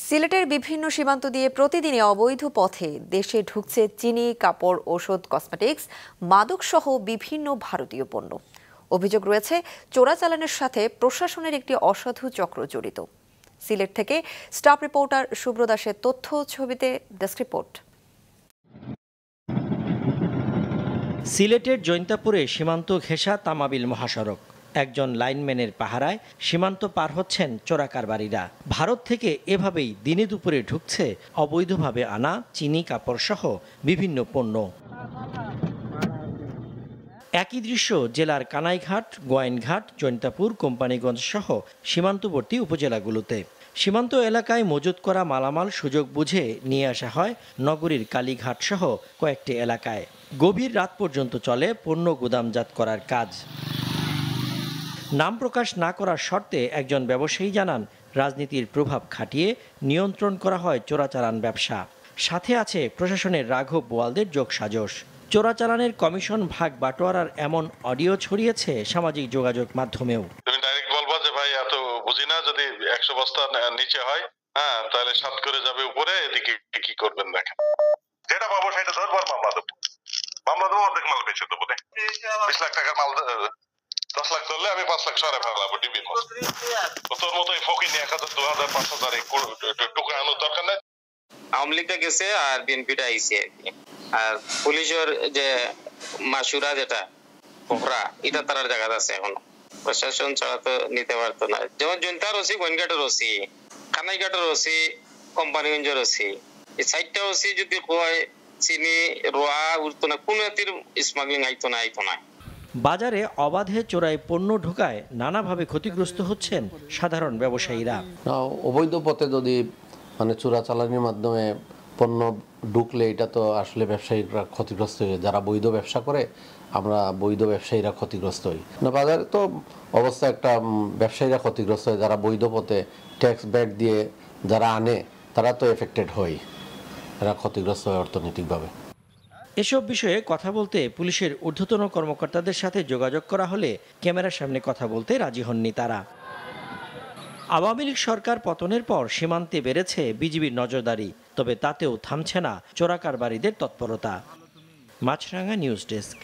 সিলেটের বিভিন্ন সীমান্ত দিয়ে প্রতিদিনই অবৈধ পথে দেশে ঢুকছে চিনি, কাপড়, ওষুধ, কসমেটিক্স, মাদকসহ বিভিন্ন ভারতীয় পণ্য। অভিযোগ রয়েছে চোরাচালানের সাথে প্রশাসনের একটি অসাধু চক্র জড়িত। সিলেট থেকে স্টাফ রিপোর্টার শুভ্র দাসের তথ্য, ছবিতে ডেস্ক রিপোর্ট। সিলেটের জৈন্তাপুরে সীমান্ত ঘেঁষা তামাবিল মহাসড়ক। একজন লাইনম্যানের পাহারায় সীমান্ত পার হচ্ছেন চোরাকারবারীরা। ভারত থেকে এভাবেই দিনে দুপুরে ঢুকছে অবৈধভাবে আনা চিনি, কাপড় সহ বিভিন্ন পণ্য। একই দৃশ্য জেলার কানাইঘাট, গোয়াইনঘাট, জৈন্তাপুর, কোম্পানিগঞ্জ সহ সীমান্তবর্তী উপজেলাগুলোতে। সীমান্ত এলাকায় মজুত করা মালামাল সুযোগ বুঝে নিয়ে আসা হয় নগরীর কালীঘাট সহ কয়েকটি এলাকায়। গভীর রাত পর্যন্ত চলে পণ্য গুদামজাত করার কাজ। নাম প্রকাশ না করার শর্তে একজন ব্যবসায়ী জানান, রাজনীতির প্রভাব খাটিয়ে নিয়ন্ত্রণ করা হয় চোরাচালান ব্যবসা। সাথে আছে প্রশাসনের রাঘব বোয়ালদের যোগসাজশ। চোরাচালানের কমিশন ভাগ বাটোয়ারার এমন অডিও ছড়িয়েছে সামাজিক যোগাযোগ মাধ্যমেও। তুমি ডাইরেক্ট বলবা যে ভাই এত বুঝি না, যদি 100 বস্তা নিচে হয় তাহলে 7 করে যাবে উপরে, এদিকে কি করবেন দেখেন। যেটা পাবো সেটা ধরবার মামলা দেবো, অর্ধেক মাল বেচে দেবো। 20 লাখ টাকার মাল 10 লাখ ধরলে আমি 5 লাখ সরে ফেলাবো ডিবির মতো। তোর মতো ফকির নিয়ে 1000, 2000, 5000 টুকা আনোর দরকার নাই। আওয়ামী লীগটা গেছে আর বিএনপিটা আইছে আর পুলিশের যে মাসুরা যেটা পোখরা, এটা তার জায়গা আছে এখনো। প্রশাসন ছাড়া তো নিতে পারতো না। যেমন জৈন্তার ওসি, গোয়েনঘাটের ওসি, কানাইঘাটের ওসি, কোম্পানিগঞ্জের ওসি, এই 4টা ওসি যদি কয় চিনি রোয়া উঠতো না, কোন এতির স্মাগলিং আইতো না। বাজারে অবাধে চোরাই পণ্য ঢোকায় নানাভাবে ক্ষতিগ্রস্ত হচ্ছেন সাধারণ ব্যবসায়ীরা। অবৈধ পথে যদি চোরাচালানির মাধ্যমে পণ্য ঢুকলে এটা তো আসলে ব্যবসায়ীরা ক্ষতিগ্রস্ত হয়ে, যারা বৈধ ব্যবসা করে আমরা বৈধ ব্যবসায়ীরা ক্ষতিগ্রস্ত হই না। বাজারে তো অবস্থা একটা, ব্যবসায়ীরা ক্ষতিগ্রস্ত হয়, যারা বৈধ পথে ট্যাক্স ব্যাক দিয়ে যারা আনে তারা তো এফেক্টেড হয়, এরা ক্ষতিগ্রস্ত হয় অর্থনৈতিকভাবে। এসব বিষয়ে কথা বলতে পুলিশের ঊর্ধ্বতন কর্মকর্তাদের সাথে যোগাযোগ করা হলে ক্যামেরার সামনে কথা বলতে রাজি হননি তারা। আওয়ামী লীগ সরকার পতনের পর সীমান্তে বেড়েছে বিজিবির নজরদারি, তবে তাতেও থামছে না চোরাকারবারীদের তৎপরতা। মাছরাঙা নিউজ ডেস্ক।